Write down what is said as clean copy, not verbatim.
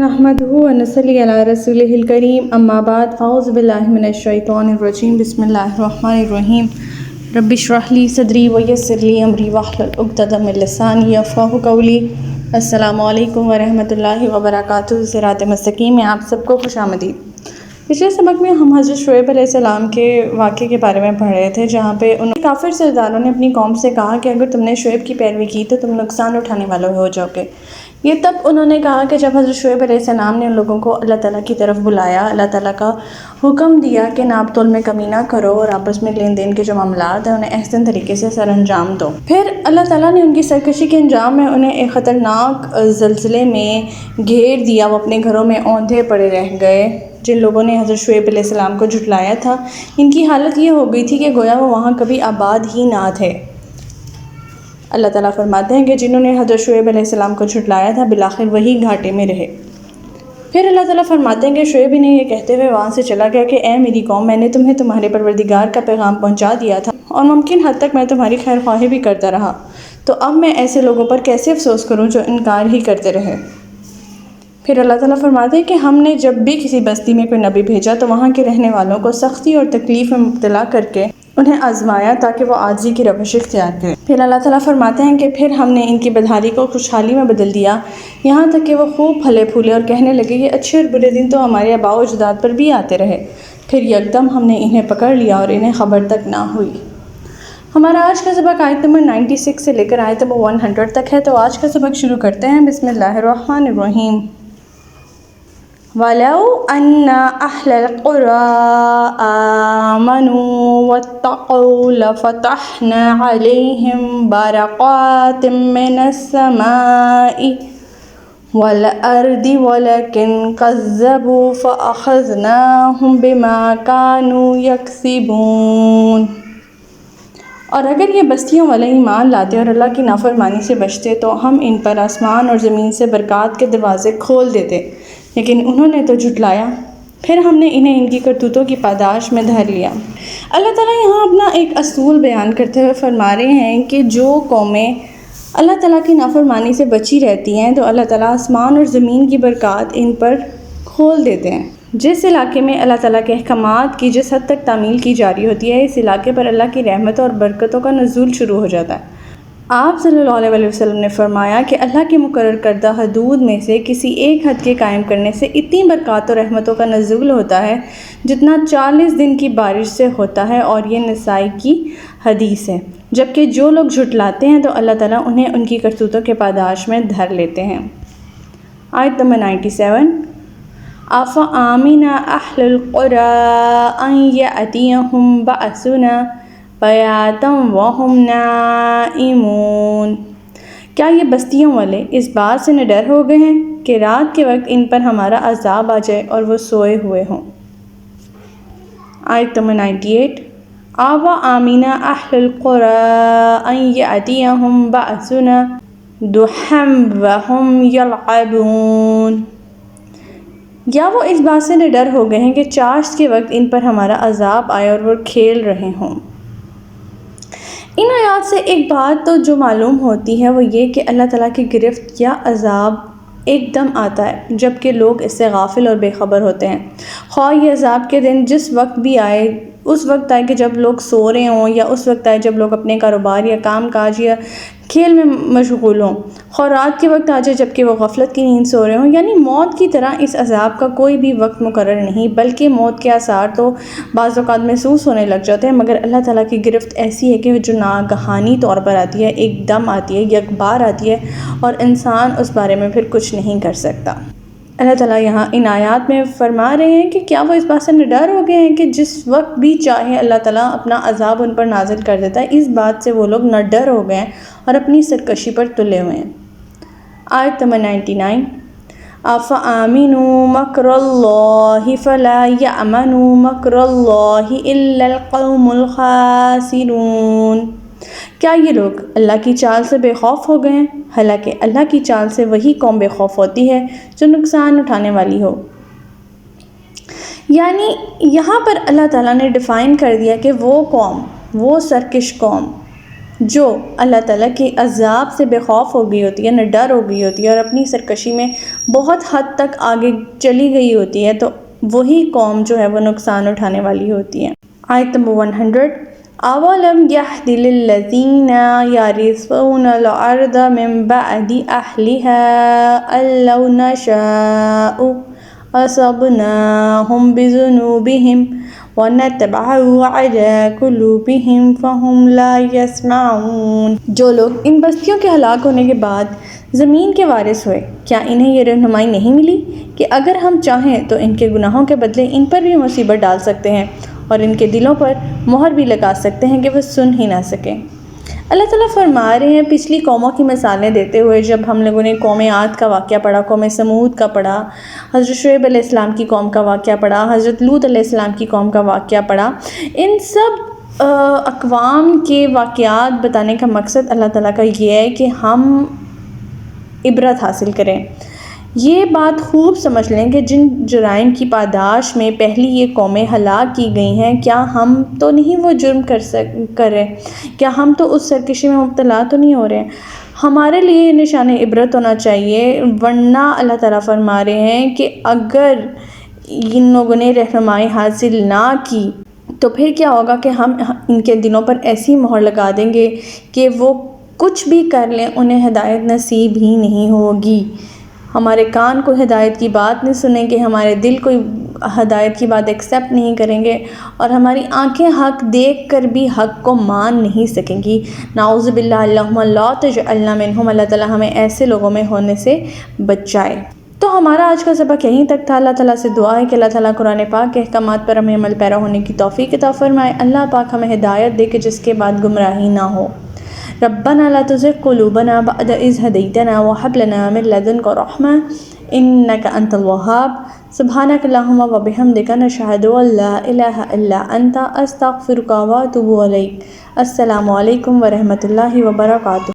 नहमदुहु व नसल्ली अला रसूलिहिल करीम अम्मा बाद अऊज़ु बिल्लाहि मिनश शैतानिर रजीम बिस्मिल्लाहिर रहमानिर रहीम रब्बि इश्रह ली सदरी व यस्सिर ली अमरी वहलुल उक़दतम मिन लिसानी यफ़क़हू क़ौली। अस्सलामु अलैकुम व रहमतुल्लाहि व बरकातुहू। सिरात मुस्तक़ीम में आप सबको खुशामदीद। पिछले सबक में हम हज़रत शुएब अलैहिस्सलाम के वाक़े के बारे में पढ़ रहे थे, जहाँ पे उन काफ़िर सरदारों ने अपनी कौम से कहा कि अगर तुमने शुएब की पैरवी की तो तुम नुकसान उठाने वाले हो जाओगे। ये तब उन्होंने कहा कि जब हज़रत शुएब अलैहिस्सलाम ने उन लोगों को अल्लाह ताला की तरफ बुलाया, अल्लाह ताला का हुक्म दिया कि नाप तोल में कमी ना करो और आपस में लेन देन के जो मामलात हैं उन्हें एहसन तरीके से सर अंजाम दो। फिर अल्लाह ताला ने उनकी सरकशी के अंजाम में उन्हें एक ख़तरनाक ज़लज़ले में घेर दिया। वो अपने घरों में औंधे पड़े रह गए। जिन लोगों ने हज़रत शुएब अलैहिस्सलाम को झुटलाया था, इनकी हालत ये हो गई थी कि गोया वो वहाँ कभी आबाद ही ना थे। अल्लाह ताला फरमाते हैं कि जिन्होंने हज़रत शुएब अलैहिस्सलाम को झुटलाया था बिलाखिर वही घाटे में रहे। फिर अल्लाह ताला फरमाते हैं कि शुएब ने ये कहते हुए वहाँ से चला गया कि ए मेरी कौम, मैंने तुम्हें तुम्हारे परवरदिगार का पैगाम पहुँचा दिया था और मुमकिन हद तक मैं तुम्हारी खैर ख्वाही भी करता रहा, तो अब मैं ऐसे लोगों पर कैसे अफसोस करूँ जो इनकार ही करते रहे। फिर अल्लाह ताला फरमाते हैं कि हमने जब भी किसी बस्ती में कोई नबी भेजा तो वहाँ के रहने वालों को सख्ती और तकलीफ़ में मुब्तला करके उन्हें आजमाया ताकि वो आजिज़ी की रवश इख्तियार करें। फिर अल्लाह ताला फरमाते हैं कि फिर हमने इनकी बदहाली को खुशहाली में बदल दिया, यहाँ तक कि वो खूब फले फूले और कहने लगे कि अच्छे और बुरे दिन तो हमारे आबा व अजदाद पर भी आते रहे। फिर यकदम हमने इन्हें पकड़ लिया और इन्हें ख़बर तक ना हुई। हमारा आज का सबक आयत नंबर 96 से लेकर आयत नंबर 100 तक है। तो आज का सबक शुरू करते हैं। बिस्मिल्लाहिर्रहमानिर्रहीम। वलौ अन्ना अहलल क़ुरा आमनू वत्तक़ौ लफ़तहना अलैहिम बरक़ातिम मिनस समाई वल अर्दि वलकिन कज़्ज़बू फ़अख़ज़नाहुम बिमा कानू यक्सिबून। और अगर ये बस्तियों वाले ईमान लाते और अल्लाह की नाफरमानी से बचते तो हम इन पर आसमान और ज़मीन से बरक़ात के दरवाज़े खोल देते, लेकिन उन्होंने तो झुटलाया। फिर हमने इन्हें इनकी करतूतों की पादाश में धर लिया। अल्लाह ताला यहाँ अपना एक असूल बयान करते हुए फरमा रहे हैं कि जो कौमें अल्लाह ताला की नाफरमानी से बची रहती हैं तो अल्लाह ताला आसमान और ज़मीन की बरक़ात इन पर खोल देते हैं। जिस इलाके में अल्लाह ताला के अहकामात की जिस हद तक तामील की जारी होती है, इस इलाके पर अल्लाह की रहमत और बरकतों का नुज़ूल शुरू हो जाता है। आप सल्लल्लाहु अलैहि वसल्लम ने फरमाया कि अल्लाह के मुकर्रर करदा हदूद में से किसी एक हद के कायम करने से इतनी बरक़ात और रहमतों का नुज़ूल होता है जितना 40 दिन की बारिश से होता है, और ये नसाई की हदीस है। जबकि जो लोग झुटलाते हैं तो अल्लाह ताला उन्हें उनकी करतूतों के पादाश में धर लेते हैं। आयत नंबर 97। अफ़ आमिना अहलुल क़ुरा अन यअतियहुम बअसुना बयातम वहुम नाइमून। क्या ये बस्तियों वाले इस बात से निडर हो गए हैं कि रात के वक्त इन पर हमारा अज़ाब आ जाए और वो सोए हुए हों। आयत नंबर 98। आव आमिना अहलुल क़ुरा अन यअतियहुम बअसुना दुहम वहुम यलअबून। या वो इस बात से निडर हो गए हैं कि चाश के वक्त इन पर हमारा अज़ाब आए और वो खेल रहे हों। इन आयात से एक बात तो जो मालूम होती है वो ये कि अल्लाह ताला की गिरफ्त या अज़ाब एकदम आता है, जबकि लोग इससे गाफिल और बेखबर होते हैं। ख्वाह ये अज़ाब के दिन जिस वक्त भी आए, उस वक्त आए कि जब लोग सो रहे हों, या उस वक्त आए जब लोग अपने कारोबार या काम काज या खेल में मशगूल हों। ख्वाह रात के वक्त आ जाए जबकि वो गफलत की नींद सो रहे हों। यानी मौत की तरह इस अज़ाब का कोई भी वक्त मुकर्रर नहीं, बल्कि मौत के आसार तो बाज़ औक़ात महसूस होने लग जाते हैं, मगर अल्लाह ताला की गिरफ्त ऐसी है कि जो नागहानी तौर पर आती है, एकदम आती है, यकबार आती है, और इंसान उस बारे में फिर कुछ नहीं कर सकता। अल्लाह ताला यहाँ इन आयात में फरमा रहे हैं कि क्या वो इस बात से निडर हो गए हैं कि जिस वक्त भी चाहे अल्लाह ताला अपना अज़ाब उन पर नाजिल कर देता है। इस बात से वो लोग निडर हो गए हैं और अपनी सरकशी पर तुले हुए हैं। आयत नंबर 99। अफ़ आमिनू मकरल्लाहि फला यअमनु मकरल्लाहि इल्लल क़ौमुल ख़ासिरून। क्या ये लोग अल्लाह की चाल से बेखौफ हो गए हैं? हालांकि अल्लाह की चाल से वही कौम बेखौफ होती है जो नुकसान उठाने वाली हो। यानी यहाँ पर अल्लाह ताला ने डिफ़ाइन कर दिया कि वो कौम, वो सरकश कौम جو اللہ تعالیٰ کے عذاب سے بے خوف ہو گئی ہوتی ہے، نہ ڈر ہو گئی ہوتی ہے، اور اپنی سرکشی میں بہت حد تک آگے چلی گئی ہوتی ہے، تو وہی قوم جو ہے وہ نقصان اٹھانے والی ہوتی ہے۔ آیت نمبر 100، اولم یہد للذین یرثون الارض من بعد اہلها ان لو نشاء اصبناہم بذنوبہم وَنَطْبَعُ عَلَىٰ قُلُوبِهِمْ فَهُمْ لَا يَسْمَعُونَ۔ جو لوگ ان بستیوں کے ہلاک ہونے کے بعد زمین کے وارث ہوئے، کیا انہیں یہ رہنمائی نہیں ملی کہ اگر ہم چاہیں تو ان کے گناہوں کے بدلے ان پر بھی مصیبت ڈال سکتے ہیں اور ان کے دلوں پر مہر بھی لگا سکتے ہیں کہ وہ سن ہی نہ سکیں۔ اللہ تعالیٰ فرما رہے ہیں پچھلی قوموں کی مثالیں دیتے ہوئے، جب ہم لوگوں نے قوم عاد کا واقعہ پڑھا، قوم سمود کا پڑھا، حضرت شعیب علیہ السلام کی قوم کا واقعہ پڑھا، حضرت لوط علیہ السلام کی قوم کا واقعہ پڑھا، ان سب اقوام کے واقعات بتانے کا مقصد اللہ تعالیٰ کا یہ ہے کہ ہم عبرت حاصل کریں۔ یہ بات خوب سمجھ لیں کہ جن جرائم کی پاداش میں پہلی یہ قومیں ہلاک کی گئی ہیں، کیا ہم تو نہیں وہ جرم کر رہے؟ کیا ہم تو اس سرکشی میں مبتلا تو نہیں ہو رہے؟ ہمارے لیے یہ نشان عبرت ہونا چاہیے، ورنہ اللہ تعالیٰ فرما رہے ہیں کہ اگر ان لوگوں نے رہنمائی حاصل نہ کی تو پھر کیا ہوگا کہ ہم ان کے دلوں پر ایسی مہر لگا دیں گے کہ وہ کچھ بھی کر لیں انہیں ہدایت نصیب ہی نہیں ہوگی۔ ہمارے کان کو ہدایت کی بات نہیں سنیں گے، ہمارے دل کو ہدایت کی بات ایکسیپٹ نہیں کریں گے، اور ہماری آنکھیں حق دیکھ کر بھی حق کو مان نہیں سکیں گی۔ نعوذ باللہ، اللہم لا تجعلنا منہم۔ اللہ تعالیٰ ہمیں ایسے لوگوں میں ہونے سے بچائے۔ تو ہمارا آج کا سبق یہیں تک تھا۔ اللہ تعالیٰ سے دعا ہے کہ اللہ تعالیٰ قرآن پاک کے احکامات پر ہمیں عمل پیرا ہونے کی توفیق عطا فرمائے۔ اللہ پاک ہمیں ہدایت دے کہ جس کے بعد گمراہی نہ ہو۔ ربنا لا تزغ قلوبنا بعد إذ هديتنا وهب لنا من لدنك رحمة إنك أنت الوهاب۔ سبحانك اللهم وبحمدك نشهد أن لا إله إلا أنت أستغفرك وأتوب إليك۔ السلام علیکم ورحمۃ اللہ وبرکاتہ۔